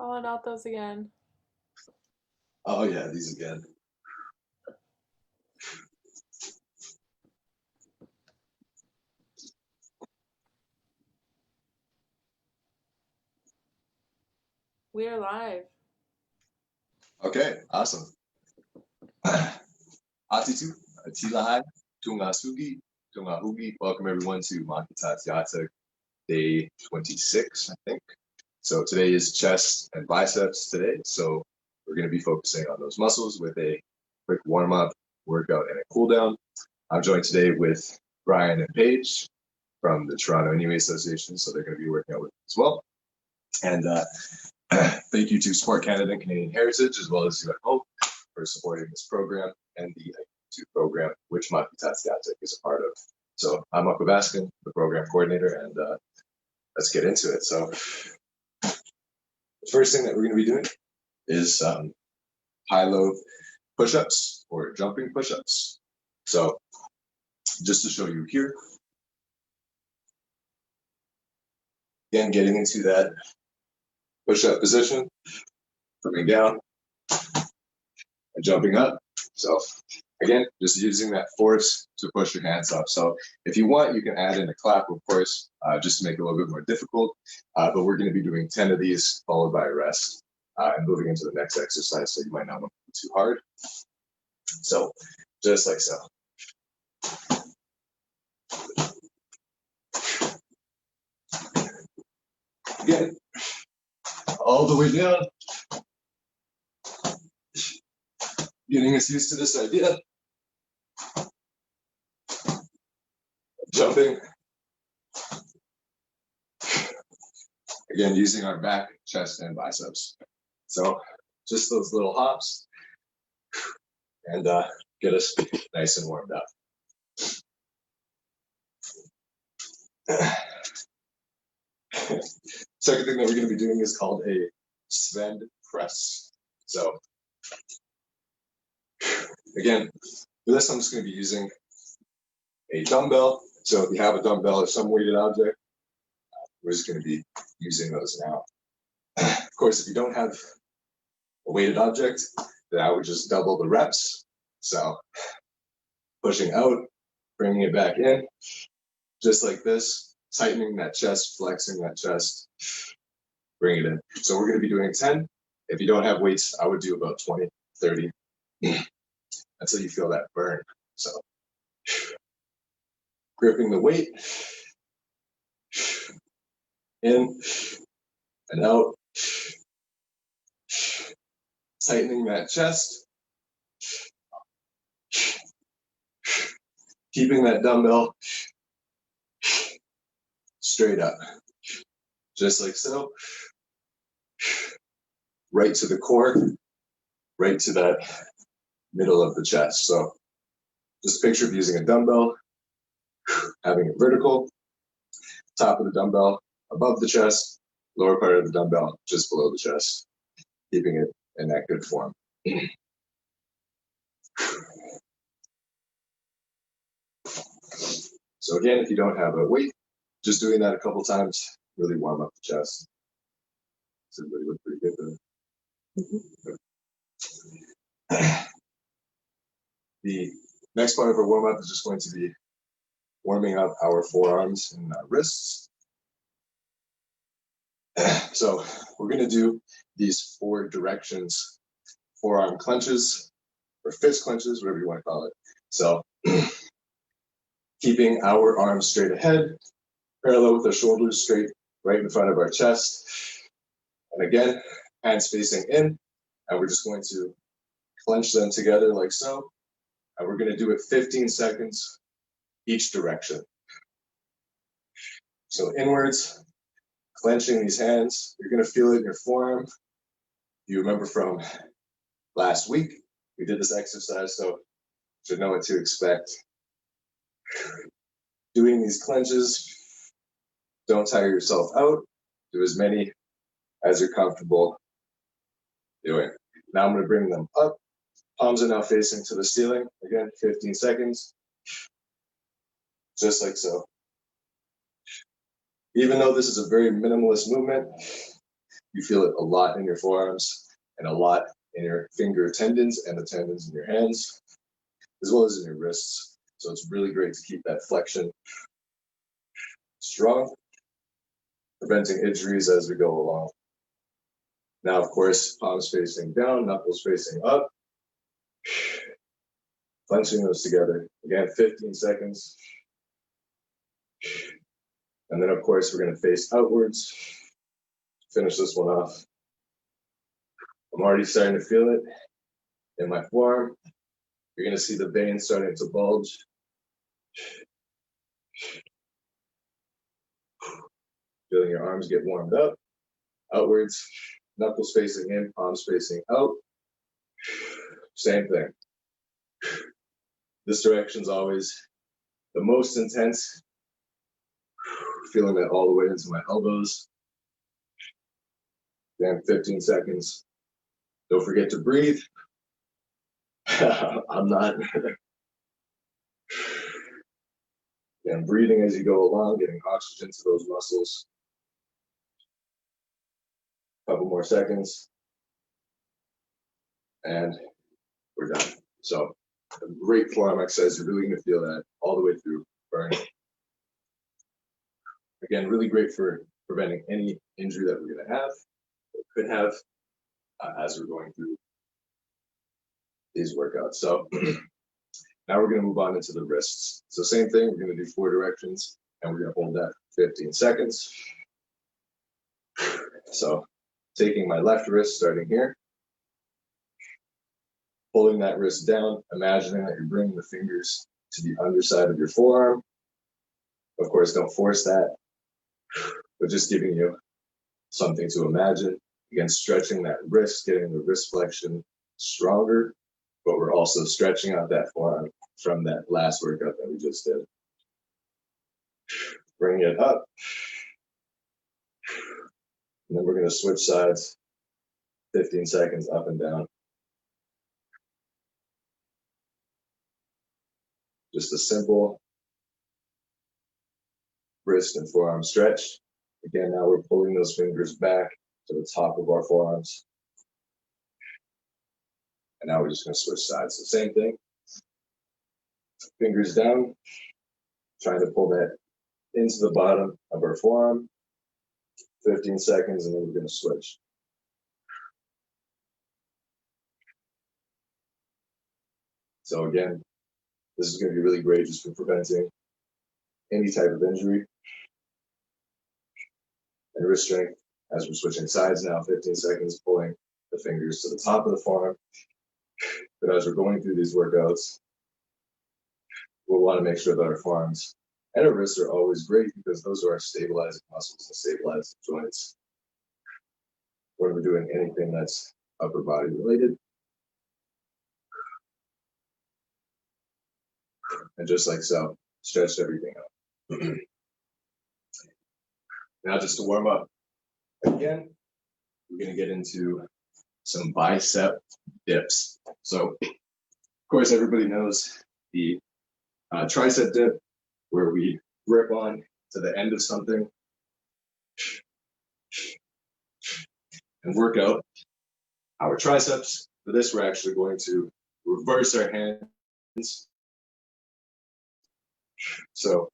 Oh, not those again. Oh yeah, these again. We are live. Okay, awesome. Attitu, Atelihai, Tunga Sugi, Tunga Hugi. Welcome everyone to Monday day 26, I think. So today is chest and biceps today. So we're going to be focusing on those muscles with a quick warm-up, workout, and a cool down. I'm joined today with Brian and Paige from the Toronto Anyway Association. So they're going to be working out with us as well. And thank you to Sport Canada and Canadian Heritage, as well as you at home, for supporting this program and the Attitu program, which Monday is a part of. So I'm Marco Baskin, the program coordinator, and let's get into it. So the first thing that we're going to be doing is high-low push-ups or jumping push-ups. So just to show you here, again, getting into that push-up position, coming down and jumping up. So again, just using that force to push your hands up. So if you want, you can add in a clap, of course, just to make it a little bit more difficult. But we're going to be doing 10 of these, followed by a rest, and moving into the next exercise. So you might not want to be too hard. So just like so. Again, all the way down. Getting us used to this idea. Jumping. Again, using our back, chest, and biceps. So just those little hops and get us nice and warmed up. Second thing that we're going to be doing is called a Sven press. So again, for this, I'm just going to be using a dumbbell. So if you have a dumbbell or some weighted object, we're just going to be using those now. Of course, if you don't have a weighted object, then I would just double the reps. So pushing out, bringing it back in, just like this, tightening that chest, flexing that chest, bring it in. So we're going to be doing 10. If you don't have weights, I would do about 20, 30, until you feel that burn. So gripping the weight, in and out, tightening that chest, keeping that dumbbell straight up, just like so, right to the core, right to that middle of the chest. So just picture of using a dumbbell, having it vertical, top of the dumbbell above the chest, lower part of the dumbbell just below the chest, keeping it in that good form. So again, if you don't have a weight, just doing that a couple times really warm up the chest. Does everybody look pretty good there? The next part of our warm up is just going to be warming up our forearms and wrists. So we're going to do these 4 directions, forearm clenches or fist clenches, whatever you want to call it. So keeping our arms straight ahead, parallel with our shoulders, straight right in front of our chest. And again, hands facing in, and we're just going to clench them together like so. And we're going to do it 15 seconds each direction. So inwards, clenching these hands. You're going to feel it in your forearm. You remember from last week, we did this exercise, so you should know what to expect. Doing these clenches, don't tire yourself out. Do as many as you're comfortable doing. Now I'm going to bring them up. Palms are now facing to the ceiling. Again, 15 seconds. Just like so. Even though this is a very minimalist movement, You feel it a lot in your forearms and a lot in your finger tendons and the tendons in your hands, as well as in your wrists. So it's really great to keep that flexion strong, preventing injuries as we go along. Now, of course, palms facing down, knuckles facing up, clenching those together. Again, 15 seconds. And then, of course, we're going to face outwards. Finish this one off. I'm already starting to feel it in my forearm. You're going to see the veins starting to bulge. Feeling your arms get warmed up. Outwards, knuckles facing in, palms facing out. Same thing. This direction's always the most intense. Feeling that all the way into my elbows. Again, 15 seconds. Don't forget to breathe. I'm not. And breathing as you go along, getting oxygen to those muscles. Couple more seconds. And we're done. So a great forearm exercise. You're really going to feel that all the way through burning. Again, really great for preventing any injury that we're going to have or could have as we're going through these workouts. So now we're going to move on into the wrists. So same thing, we're going to do 4 directions and we're going to hold that 15 seconds. So taking my left wrist, starting here, pulling that wrist down, imagining that you're bringing the fingers to the underside of your forearm. Of course, don't force that, but just giving you something to imagine. Again, stretching that wrist, getting the wrist flexion stronger, but we're also stretching out that forearm from that last workout that we just did. Bring it up. And then we're going to switch sides, 15 seconds up and down. Just a simple wrist and forearm stretch. Again, now we're pulling those fingers back to the top of our forearms. And now we're just going to switch sides. So same thing. Fingers down, trying to pull that into the bottom of our forearm. 15 seconds, and then we're going to switch. So again, this is going to be really great just for preventing any type of injury. And wrist strength, as we're switching sides now, 15 seconds, pulling the fingers to the top of the forearm. But as we're going through these workouts, we'll want to make sure that our forearms and our wrists are always great because those are our stabilizing muscles and stabilizing joints when we're doing anything that's upper body related. And just like so, stretched everything out. Now just to warm up, again, we're going to get into some bicep dips. So, of course, everybody knows the tricep dip, where we grip on to the end of something and work out our triceps. For this, we're actually going to reverse our hands. So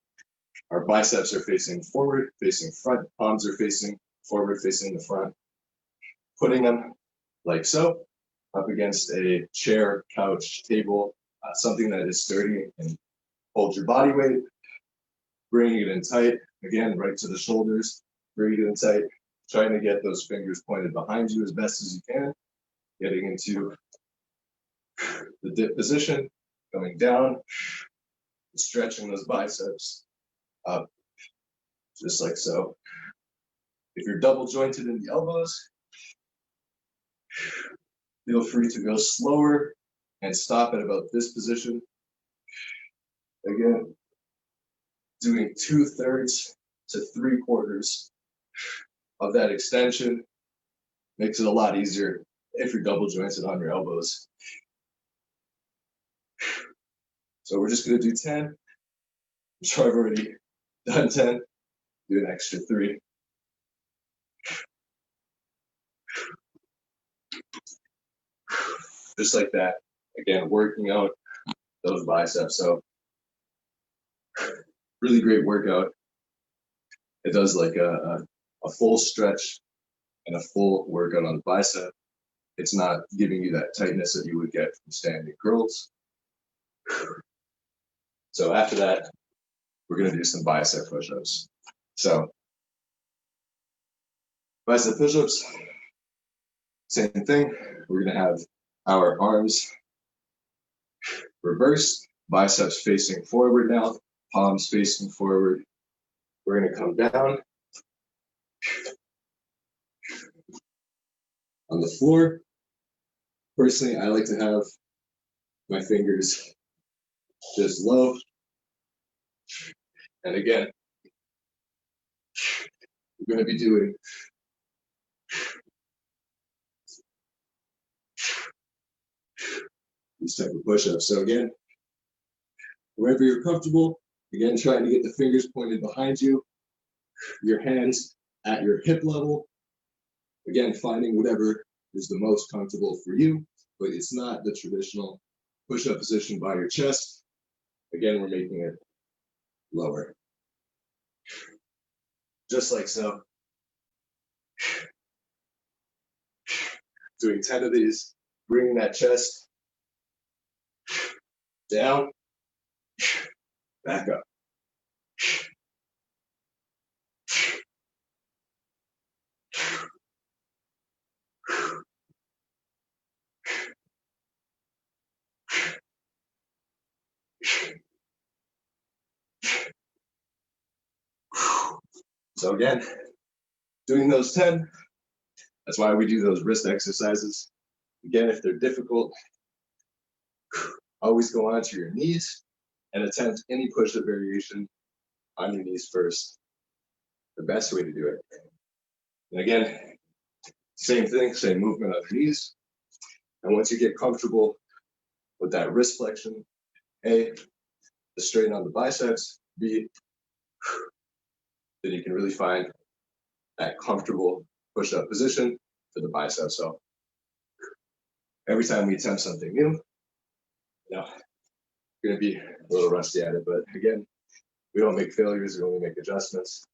our biceps are facing forward, facing front, palms are facing forward, facing the front. Putting them like so, up against a chair, couch, table, something that is sturdy and holds your body weight. Bringing it in tight, again, right to the shoulders, bring it in tight, trying to get those fingers pointed behind you as best as you can, getting into the dip position, going down, stretching those biceps up, just like so. If you're double jointed in the elbows, feel free to go slower and stop at about this position. Again, doing 2/3 to 3/4 of that extension makes it a lot easier if you're double jointed on your elbows. So we're just going to do 10. I'm sure I've already done 10. Do an extra 3. just like that. Again, working out those biceps. So really great workout. It does like a full stretch and a full workout on the bicep. It's not giving you that tightness that you would get from standing curls. So after that, we're going to do some bicep push-ups. So bicep push-ups, same thing. We're going to have our arms reversed, biceps facing forward now, palms facing forward. We're going to come down on the floor. Personally, I like to have my fingers just low. And again, we're going to be doing these type of push-ups. So again, wherever you're comfortable, again, trying to get the fingers pointed behind you, your hands at your hip level. Again, finding whatever is the most comfortable for you, but it's not the traditional push-up position by your chest. Again, we're making it lower. Just like so. Doing 10 of these, bringing that chest down, back up. So again, doing those 10, that's why we do those wrist exercises. Again, if they're difficult, always go onto your knees and attempt any push-up variation on your knees first. The best way to do it. And again, same thing, same movement on your knees. And once you get comfortable with that wrist flexion, A, the strain on the biceps, B, then you can really find that comfortable push-up position for the biceps. So every time we attempt something new, you're going to be a little rusty at it. But again, we don't make failures, we only make adjustments.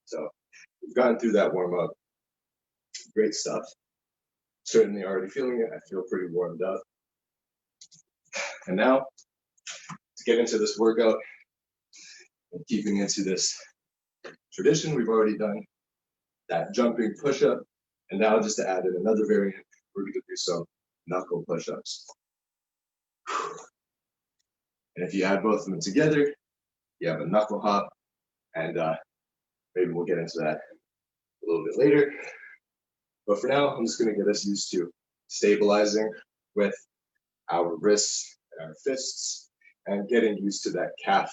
So we've gotten through that warm-up. Great stuff. Certainly already feeling it. I feel pretty warmed up. And now, to get into this workout and keeping into this tradition, we've already done that jumping push-up. And now just to add in another variant, we're going to do some knuckle push-ups. And if you add both of them together, you have a knuckle hop. And maybe we'll get into that a little bit later. But for now, I'm just going to get us used to stabilizing with our wrists and our fists and getting used to that calf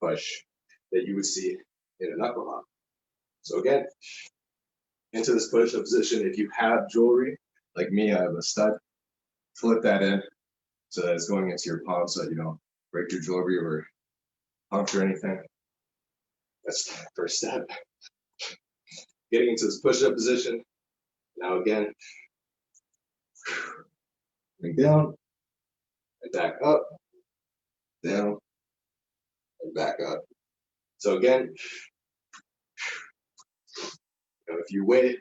push that you would see in a knuckle hop. So again, into this push-up position, if you have jewelry, like me, I have a stud, flip that in so that it's going into your palm so that you don't break your jewelry or puncture anything. That's the first step. Getting into this push-up position. Now again, bring down and back up, down and back up. So again, if you weigh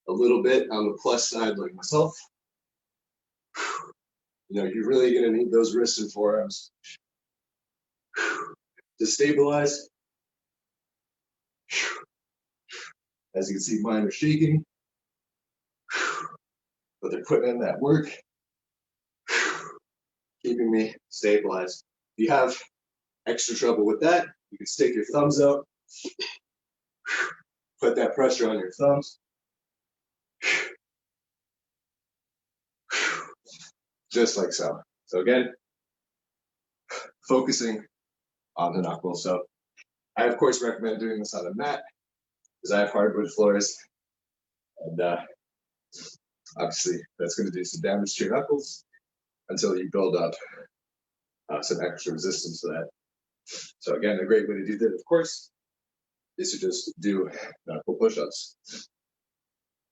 a little bit on the plus side like myself, you're really going to need those wrists and forearms to stabilize. As you can see, mine are shaking, but they're putting in that work, keeping me stabilized. If you have extra trouble with that, you can stick your thumbs out, put that pressure on your thumbs, just like so. So again, focusing on the knuckles. So I, of course, recommend doing this on a mat because I have hardwood floors. And obviously, that's going to do some damage to your knuckles until you build up some extra resistance to that. So again, a great way to do that, of course, is to just do knuckle push-ups.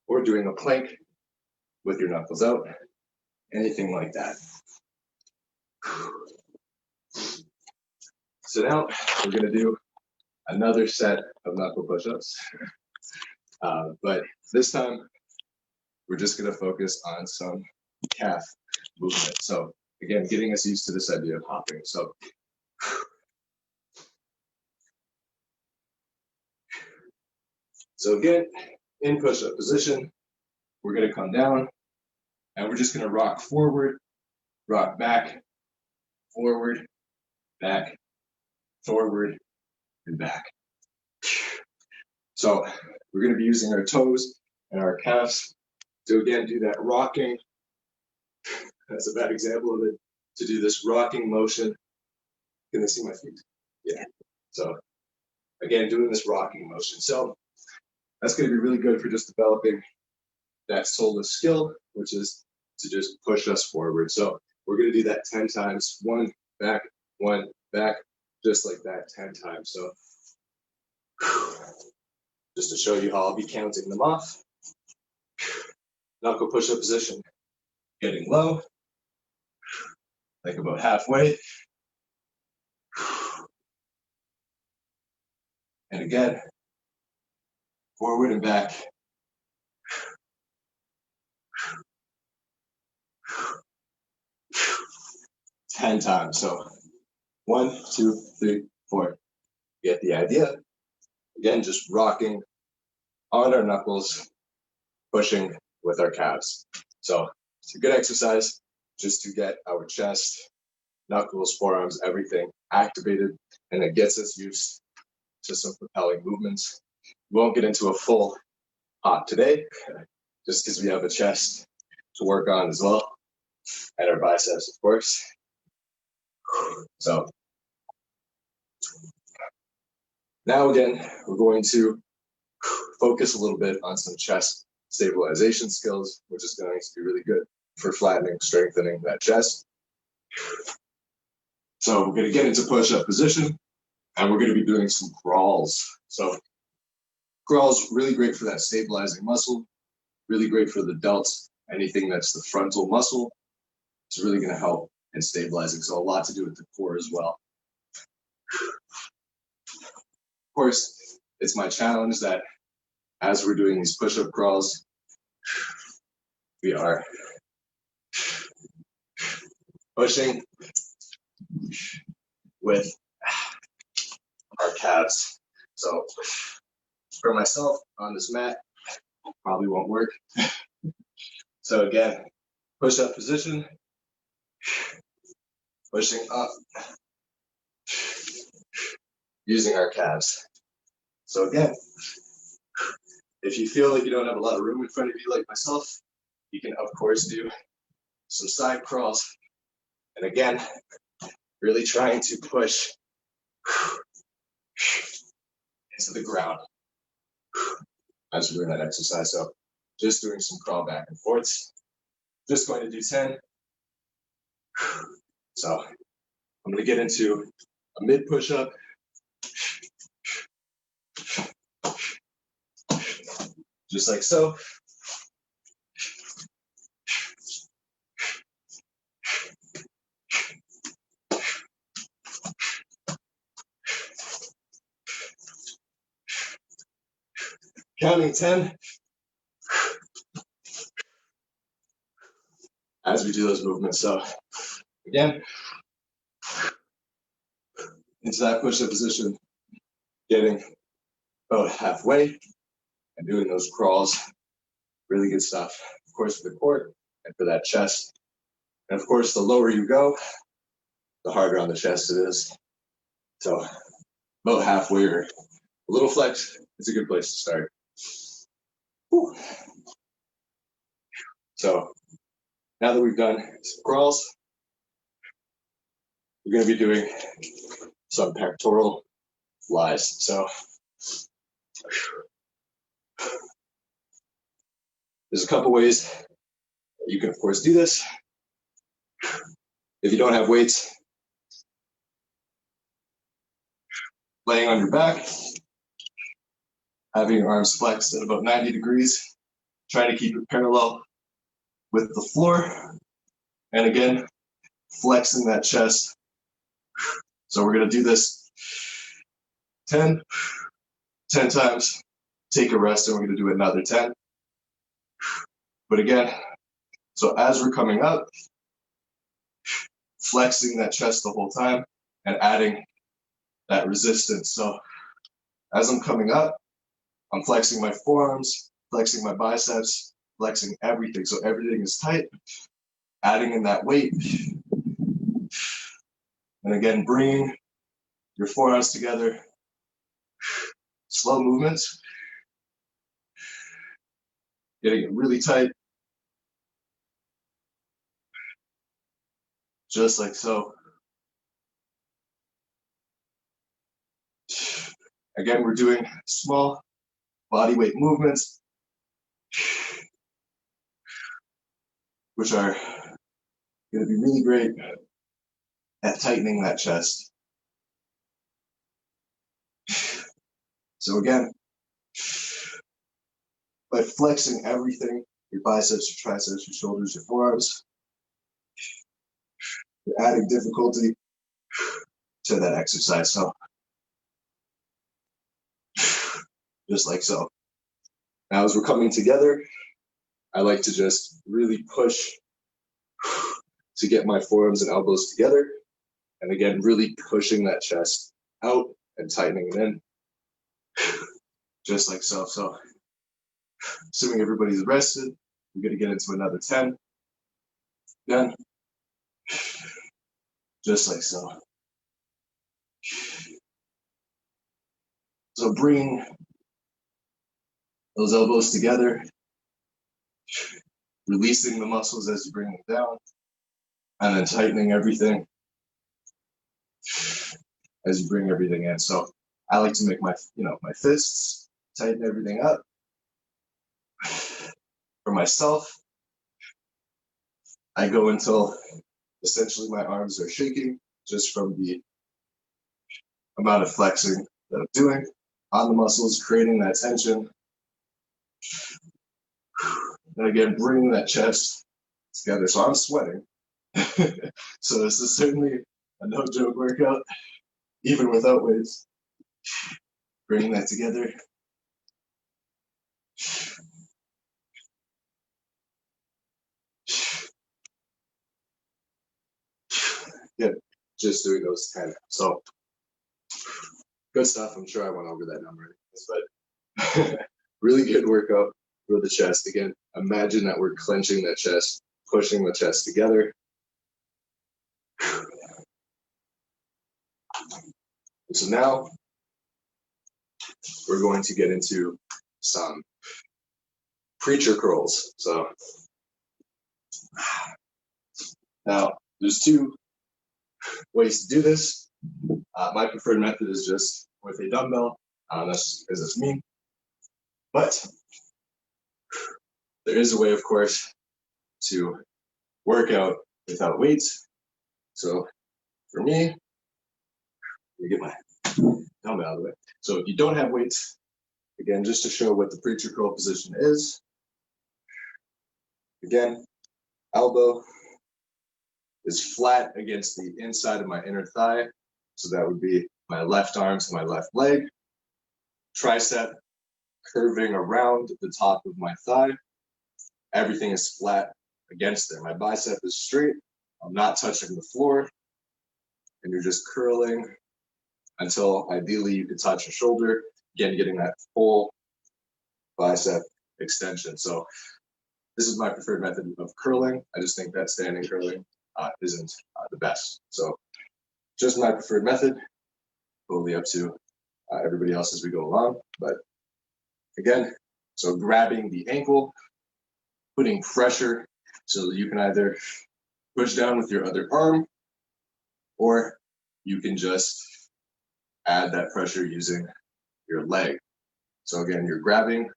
or doing a plank with your knuckles out, anything like that. So now we're going to do another set of knuckle push-ups, but this time we're just going to focus on some calf movement. So again, getting us used to this idea of hopping. So again, in push-up position, we're going to come down and we're just going to rock forward, rock back, forward, back, forward, and back. So we're going to be using our toes and our calves to again do that rocking. That's a bad example of it. To do this rocking motion. Can they see my feet? Yeah. So again, doing this rocking motion. So that's going to be really good for just developing that soulless skill, which is to just push us forward. So we're going to do that 10 times, one back, just like that 10 times. So just to show you how I'll be counting them off. Knuckle push-up position, getting low, like about halfway. And again, forward and back. Ten times. So 1, 2, 3, 4. Get the idea. Again, just rocking on our knuckles, pushing with our calves. So it's a good exercise just to get our chest, knuckles, forearms, everything activated, and it gets us used to some propelling movements. We won't get into a full hop today, just because we have a chest to work on as well, and our biceps, of course. So now again, we're going to focus a little bit on some chest stabilization skills, which is going to be really good for flattening, strengthening that chest. So we're going to get into push-up position, and we're going to be doing some crawls. So crawls, really great for that stabilizing muscle, really great for the delts, anything that's the frontal muscle. It's really going to help in stabilizing. So a lot to do with the core as well. Of course, it's my challenge that as we're doing these push-up crawls, we are pushing with our calves. So for myself on this mat, probably won't work. So again, push-up position, pushing up, using our calves. So again, if you feel like you don't have a lot of room in front of you like myself, you can of course do some side crawls. And again, really trying to push into the ground as we're doing that exercise. So just doing some crawl back and forths. Just going to do 10. So I'm going to get into a mid push-up. Just like so. Counting 10 as we do those movements. So again, into that push-up position, getting about halfway and doing those crawls. Really good stuff. Of course, for the core and for that chest. And of course, the lower you go, the harder on the chest it is. So about halfway or a little flex, it's a good place to start. Whew. So now that we've done some crawls, we're going to be doing some pectoral flies. So there's a couple ways you can, of course, do this. If you don't have weights, laying on your back, having your arms flexed at about 90 degrees, trying to keep it parallel with the floor. And again, flexing that chest. So we're gonna do this 10 times, take a rest, and we're gonna do another 10. But again, so as we're coming up, flexing that chest the whole time and adding that resistance. So as I'm coming up, I'm flexing my forearms, flexing my biceps, flexing everything. So everything is tight, adding in that weight. And again, bringing your forearms together. Slow movements. Getting it really tight. Just like so. Again, we're doing small body weight movements, which are going to be really great at tightening that chest. So again, by flexing everything, your biceps, your triceps, your shoulders, your forearms, you're adding difficulty to that exercise. So just like so. Now as we're coming together, I like to just really push to get my forearms and elbows together. And again, really pushing that chest out and tightening it in. Just like so. So assuming everybody's rested, we're gonna get into another 10. Again, just like so. So bring those elbows together, releasing the muscles as you bring them down, and then tightening everything as you bring everything in. So I like to make my fists, tighten everything up. For myself, I go until essentially my arms are shaking just from the amount of flexing that I'm doing on the muscles, creating that tension. And again, bringing that chest together. So I'm sweating. So this is certainly a no joke workout, even without weights. Bringing that together. Yeah, just doing those 10. So good stuff. I'm sure I went over that number, but really good workout for the chest. Again, imagine that we're clenching that chest, pushing the chest together. So now we're going to get into some preacher curls. So now there's two ways to do this. My preferred method is just with a dumbbell. That's just because it's me. But there is a way, of course, to work out without weights. So for me, let me get my dumbbell out of the way. So if you don't have weights, again, just to show what the preacher curl position is. Again, elbow is flat against the inside of my inner thigh. So that would be my left arm to my left leg. Tricep curving around the top of my thigh. Everything is flat against there. My bicep is straight. I'm not touching the floor. And you're just curling until ideally you could touch your shoulder. Again, getting that full bicep extension. So this is my preferred method of curling. I just think that standing curling isn't the best. So just my preferred method, totally up to everybody else as we go along. But again, so grabbing the ankle, putting pressure so that you can either push down with your other arm, or you can just add that pressure using your leg. So again, you're grabbing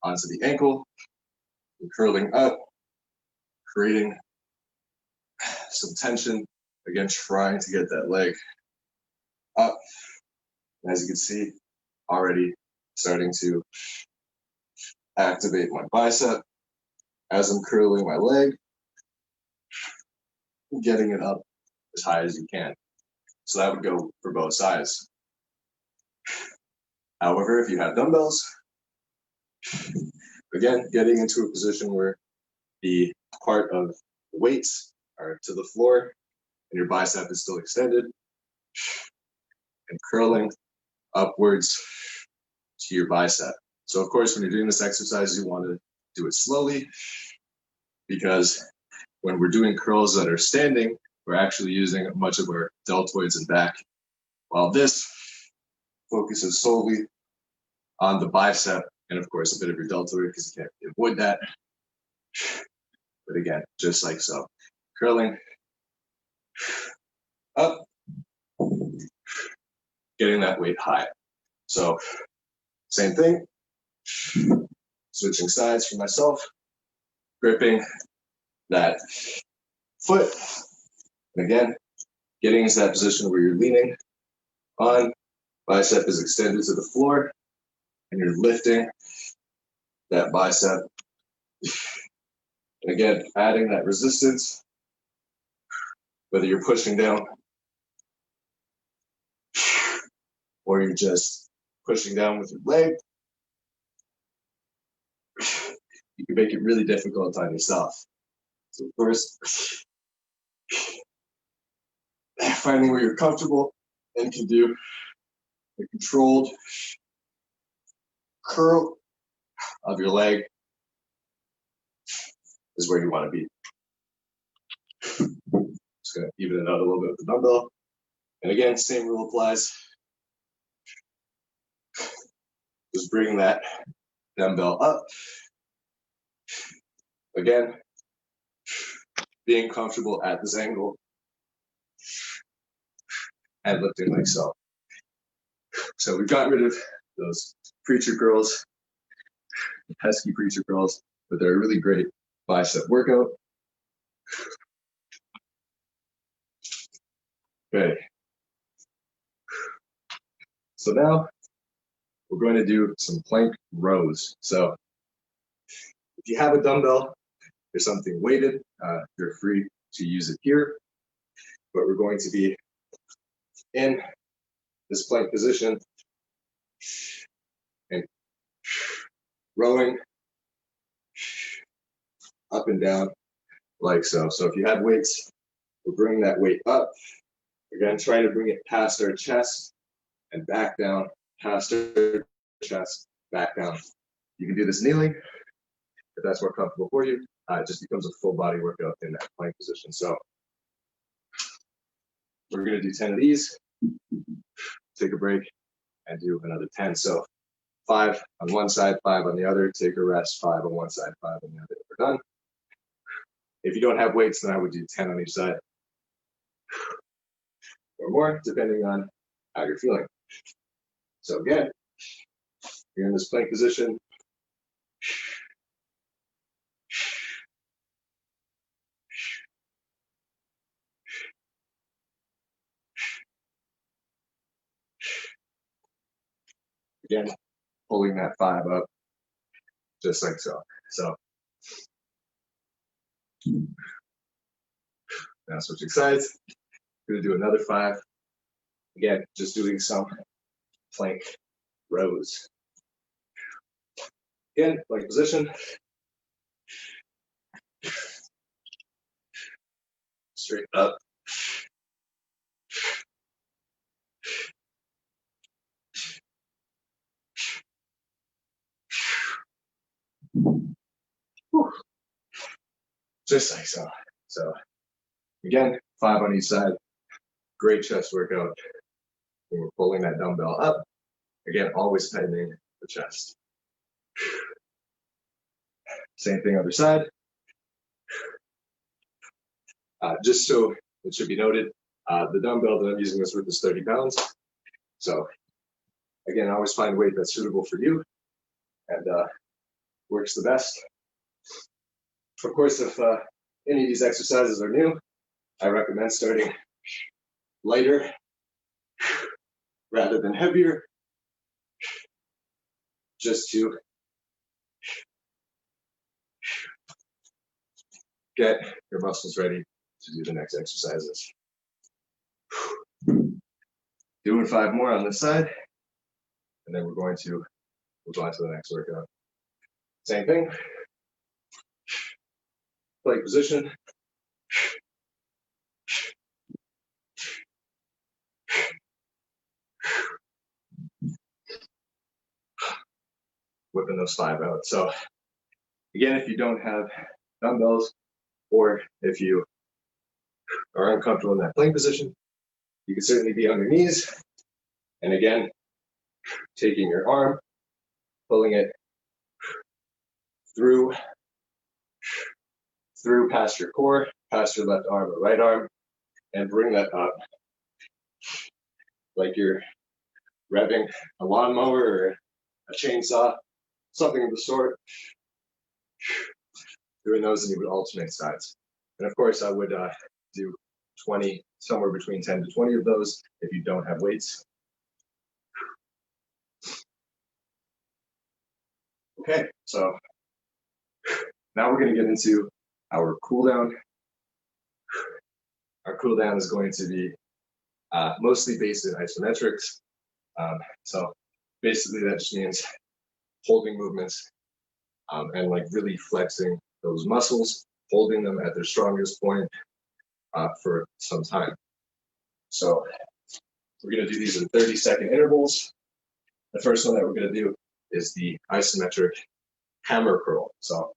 onto the ankle, and curling up, creating some tension, again, trying to get that leg up. And as you can see, already starting to activate my bicep. as I'm curling my leg, getting it up as high as you can. So that would go for both sides. However, if you have dumbbells, again, getting into a position where the part of the weights are to the floor and your bicep is still extended, and curling upwards to your bicep. So of course, when you're doing this exercise, you want to do it slowly, because when we're doing curls that are standing, we're actually using much of our deltoids and back, while this focuses solely on the bicep and of course a bit of your deltoid, because you can't avoid that. But again, just like so, curling up, getting that weight high. So same thing, switching sides for myself, gripping that foot, and again, getting into that position where you're leaning on, bicep is extended to the floor, and you're lifting that bicep. And again, adding that resistance, whether you're pushing down or you're just pushing down with your leg, you can make it really difficult on yourself. So first, finding where you're comfortable and can do a controlled curl of your leg is where you want to be. Just going to even it out a little bit with the dumbbell. And again, same rule applies. Just bring that dumbbell up. Again, being comfortable at this angle and lifting like so. So we've got rid of those preacher curls, pesky preacher curls, but they're a really great bicep workout. Okay. So now we're going to do some plank rows. So if you have a dumbbell or something weighted, you're free to use it here. But we're going to be in this plank position and rowing up and down like so. So if you have weights, we're bringing that weight up. Again, try to bring it past our chest and back down, past our chest, back down. You can do this kneeling if that's more comfortable for you. It just becomes a full body workout in that plank position. So we're going to do 10 of these, take a break, and do another 10. So 5 on one side, 5 on the other, take a rest, 5 on one side, 5 on the other. We're done. If you don't have weights, then I would do 10 on each side or more, depending on how you're feeling. So again, you're in this plank position. Again, pulling that 5 up, just like so. So now switching sides. Going to do another 5. Again, just doing some plank rows. Again, plank position. Straight up. Whew. Just like so. So again, 5 on each side. Great chest workout. And we're pulling that dumbbell up. Again, always tightening the chest. Same thing other side. Just so it should be noted, the dumbbell that I'm using this with is 30 pounds. So again, always find a weight that's suitable for you and works the best. Of course, if any of these exercises are new, I recommend starting lighter rather than heavier, just to get your muscles ready to do the next exercises. Doing 5 more on this side, and then we're going to move on to the next workout. Same thing. Plank position. Whipping those 5 out. So again, if you don't have dumbbells, or if you are uncomfortable in that plank position, you can certainly be on your knees. And again, taking your arm, pulling it through past your core, past your left arm or right arm, and bring that up like you're revving a lawnmower or a chainsaw, something of the sort. Doing those, and you would alternate sides. And of course, I would do 20, somewhere between 10 to 20 of those if you don't have weights. Okay, so now we're going to get into our cool down. Our cool down is going to be mostly based in isometrics. So basically that just means holding movements and like really flexing those muscles, holding them at their strongest point for some time. So we're going to do these in 30-second intervals. The first one that we're going to do is the isometric hammer curl. So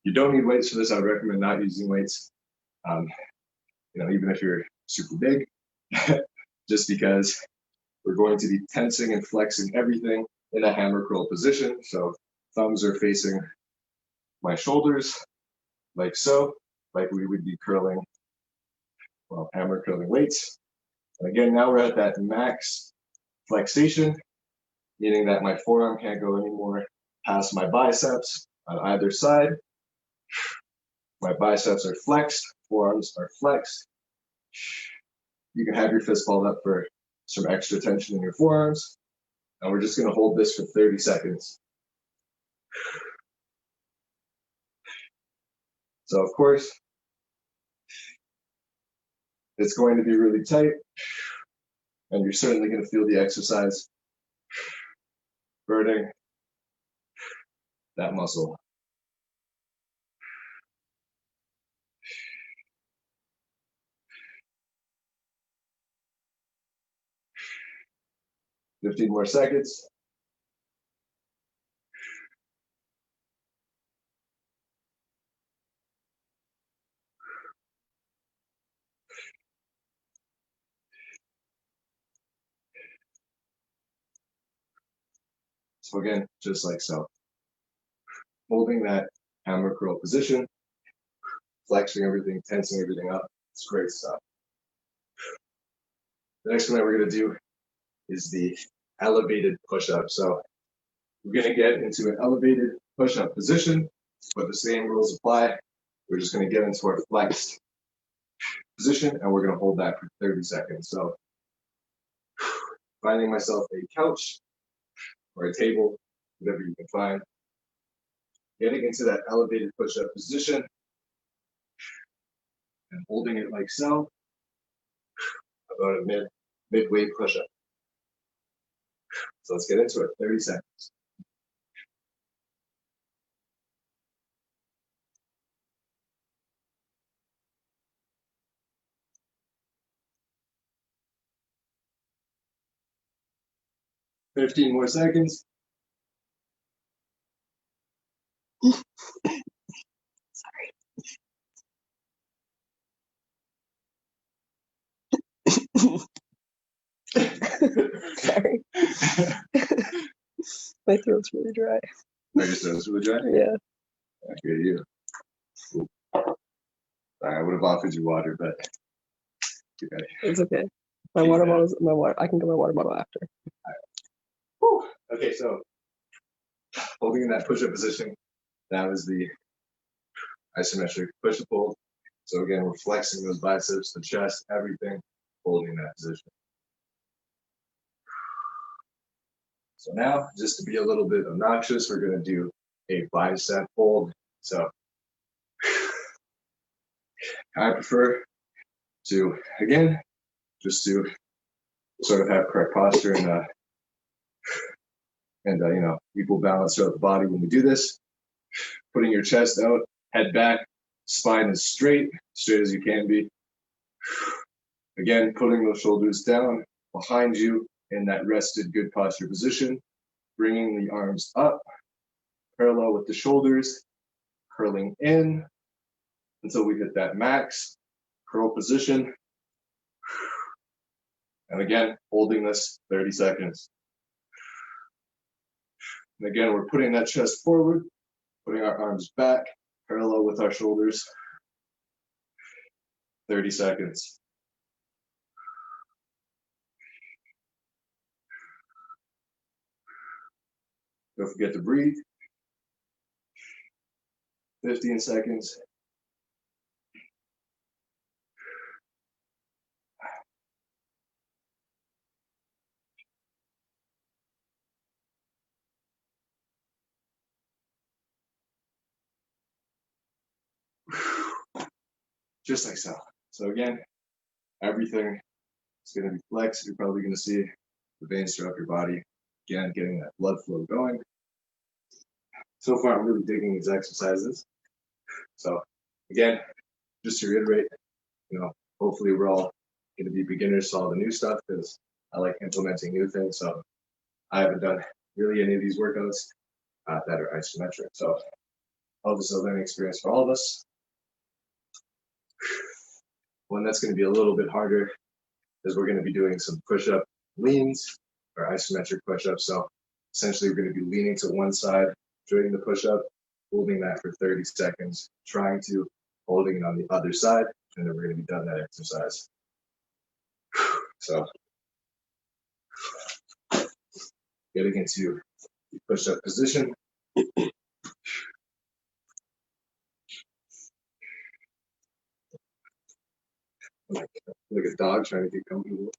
you don't need weights for this. I would recommend not using weights. Even if you're super big, just because we're going to be tensing and flexing everything in a hammer curl position. So thumbs are facing my shoulders, like so, like we would be curling, well, hammer curling weights. And again, now we're at that max flexation, meaning that my forearm can't go anymore past my biceps on either side. My biceps are flexed, forearms are flexed. You can have your fist balled up for some extra tension in your forearms. And we're just going to hold this for 30 seconds. So of course, it's going to be really tight, and you're certainly going to feel the exercise burning that muscle. "15 more seconds. So again, just like so. Holding that hammer curl position, flexing everything, tensing everything up. It's great stuff. The next one that we're going to do is the elevated push-up. So we're going to get into an elevated push-up position, but the same rules apply. We're just going to get into our flexed position, and we're going to hold that for 30 seconds. So finding myself a couch or a table, whatever you can find, getting into that elevated push-up position and holding it like so, about a mid-weight push-up. So let's get into it, 30 seconds. "15 more seconds. Sorry. My throat's really dry. Are your throat's really dry? Yeah. I hear you. Cool. I would have offered you water, but okay. It's okay. My water bottle is my water. I can get my water bottle after. Whew. Okay, so holding in that push-up position, that was the isometric push-up hold. So again, we're flexing those biceps, the chest, everything, holding that position. So now, just to be a little bit obnoxious, we're going to do a bicep hold. So I prefer to, again, just to sort of have correct posture and you know, equal balance throughout the body when we do this. Putting your chest out, head back, spine is straight as you can be. Again, putting those shoulders down behind you in that rested good posture position, bringing the arms up, parallel with the shoulders, curling in until we hit that max curl position. And again, holding this 30 seconds. And again, we're putting that chest forward, putting our arms back, parallel with our shoulders. 30 seconds. Don't forget to breathe. 15 seconds. Just like so. So again, everything is going to be flexed. You're probably going to see the veins throughout your body. Again, getting that blood flow going. So far, I'm really digging these exercises. So again, just to reiterate, you know, hopefully we're all going to be beginners to all the new stuff because I like implementing new things. So I haven't done really any of these workouts that are isometric. So all this is a learning experience for all of us. One that's going to be a little bit harder is we're going to be doing some push-up leans or isometric push-ups. So essentially we're going to be leaning to one side during the push-up, holding that for 30 seconds, trying to holding it on the other side, and then we're going to be done that exercise. So getting into the push-up position. Like a dog trying to get comfortable.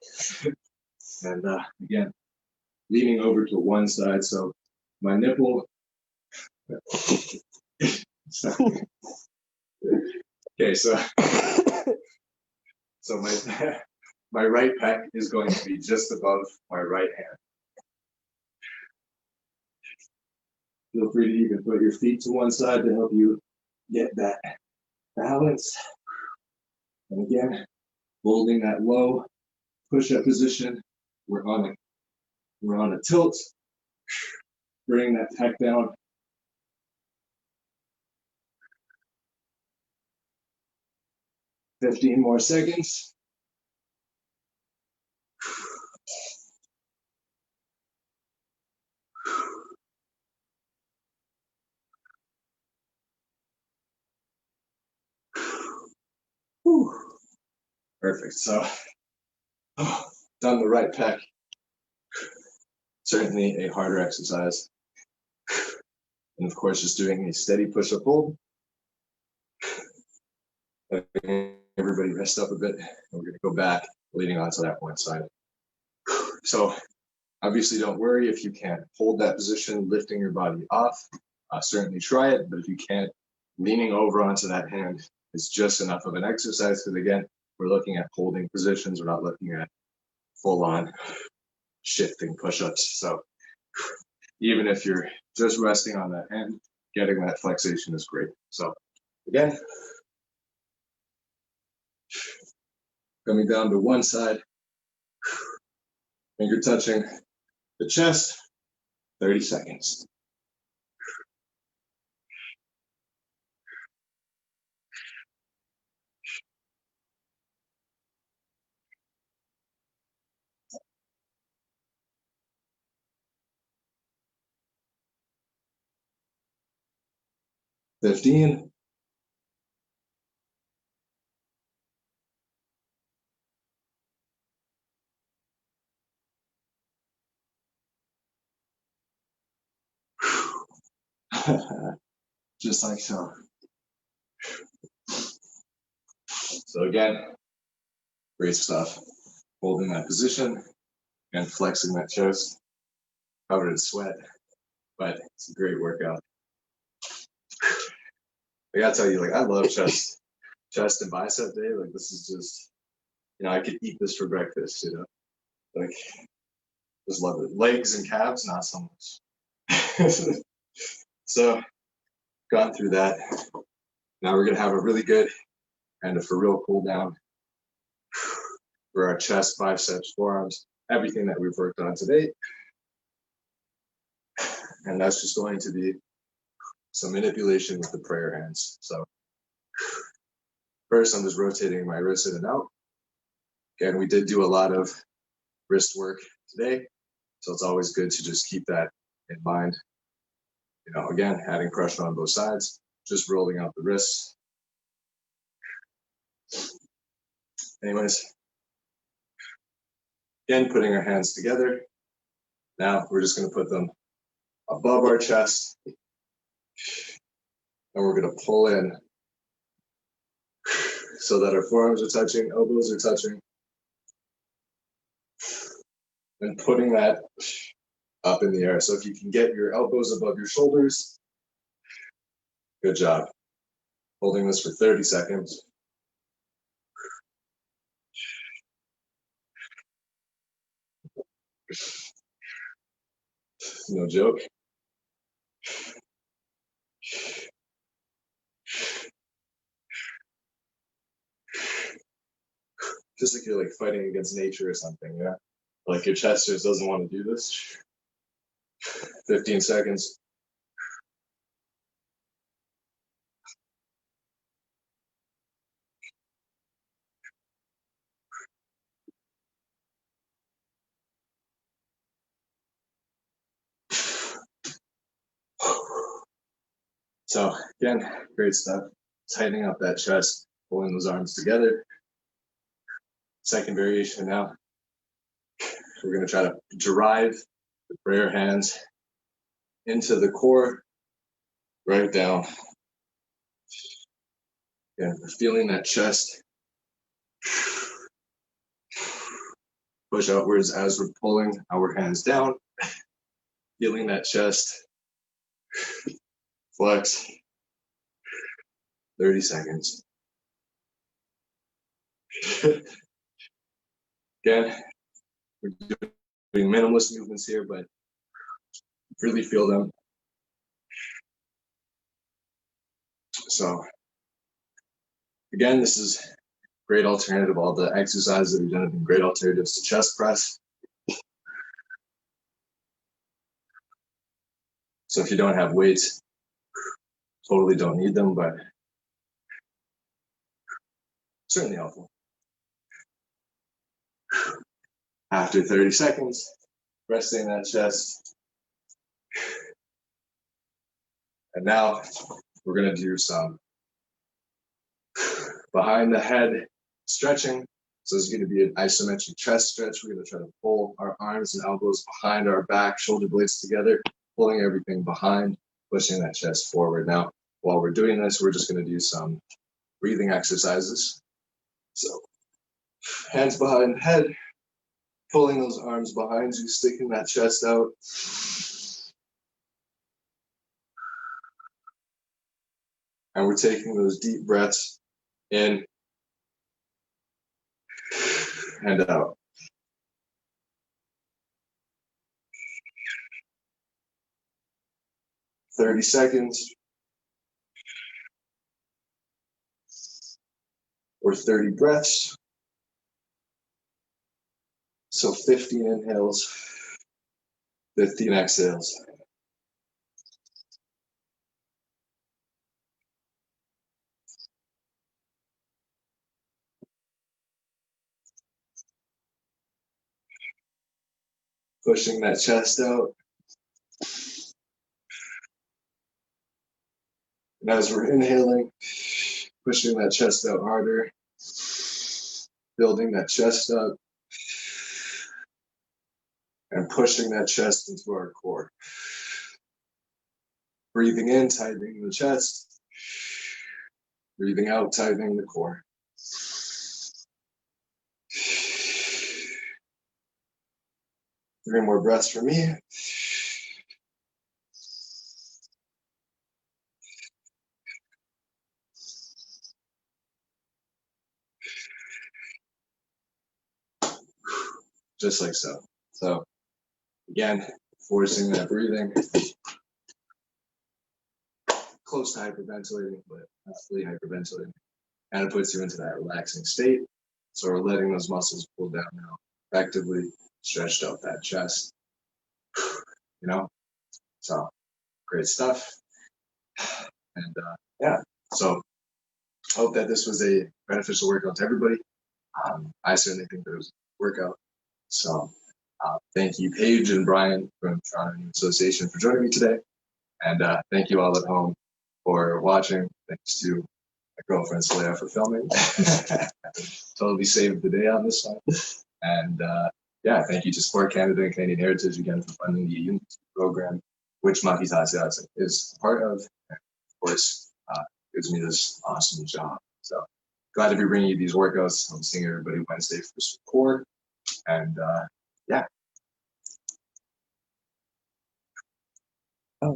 And again, leaning over to one side. So my nipple. Okay, so my right pec is going to be just above my right hand. Feel free to even put your feet to one side to help you get that balance. And again, holding that low push-up position. We're on a tilt. Bring that pec down. $15 more seconds. Whew. Perfect. So, done the right pec. Certainly a harder exercise. And of course, just doing a steady push-up hold. Everybody rest up a bit. And we're going to go back, leaning onto that one side. So, obviously, don't worry if you can't hold that position, lifting your body off. Certainly try it, but if you can't, leaning over onto that hand is just enough of an exercise. Because again, we're looking at holding positions. We're not looking at full-on shifting push-ups. So even if you're just resting on that hand, getting that flexation is great. So again, coming down to one side, finger touching the chest, 30 seconds. $15. Just like so. So again, great stuff. Holding that position and flexing that chest, covered in sweat, but it's a great workout. I gotta tell you, like, I love chest chest and bicep day. Like this is just, I could eat this for breakfast, like just love it. Legs and calves, not so much. So gone through that. Now we're gonna have a really good and a for real cool down for our chest, biceps, forearms, everything that we've worked on today. And that's just going to be some manipulation with the prayer hands. So first, I'm just rotating my wrist in and out. Again, we did do a lot of wrist work today, so it's always good to just keep that in mind. Again, adding pressure on both sides, just rolling out the wrists. Anyways, again, putting our hands together. Now we're just going to put them above our chest, and we're going to pull in so that our forearms are touching, elbows are touching, and putting that up in the air. So if you can get your elbows above your shoulders, good job. Holding this for 30 seconds. No joke. Just like you're like fighting against nature or something, yeah? Like your chest just doesn't want to do this. 15 seconds. So again, great stuff. Tightening up that chest, pulling those arms together. Second variation now. We're going to try to drive the prayer hands into the core, right down. Again, we're feeling that chest push outwards as we're pulling our hands down. Feeling that chest flex. 30 seconds. Again, we're doing minimalist movements here, but really feel them. So again, this is great alternative. All the exercises that we've done have been great alternatives to chest press. So if you don't have weights, totally don't need them, but certainly helpful. After 30 seconds, resting that chest. And now we're going to do some behind the head stretching. So this is going to be an isometric chest stretch. We're going to try to pull our arms and elbows behind our back, shoulder blades together, pulling everything behind, pushing that chest forward. Now, while we're doing this, we're just going to do some breathing exercises. So hands behind the head, pulling those arms behind you, sticking that chest out. And we're taking those deep breaths in and out. "30 seconds or 30 breaths. So 15 inhales, 15 exhales. Pushing that chest out. And as we're inhaling, pushing that chest out harder, building that chest up, and pushing that chest into our core. Breathing in, tightening the chest. Breathing out, tightening the core. Three more breaths for me. just like so. So again, forcing that breathing, close to hyperventilating, but not fully hyperventilating. And it puts you into that relaxing state. So we're letting those muscles pull down now, effectively stretched out that chest, you know? So great stuff. And yeah, so hope that this was a beneficial workout to everybody. I certainly think that it was a workout. So thank you, Paige and Brian from Toronto New Association for joining me today. And thank you all at home for watching. Thanks to my girlfriend Saleha for filming. Totally saved the day on this one. And yeah, thank you to Sport Canada and Canadian Heritage again for funding the Aniin program, which Makitas is a part of. And of course, gives me this awesome job. So glad to be bringing you these workouts. I'm seeing everybody Wednesday for support. And yeah,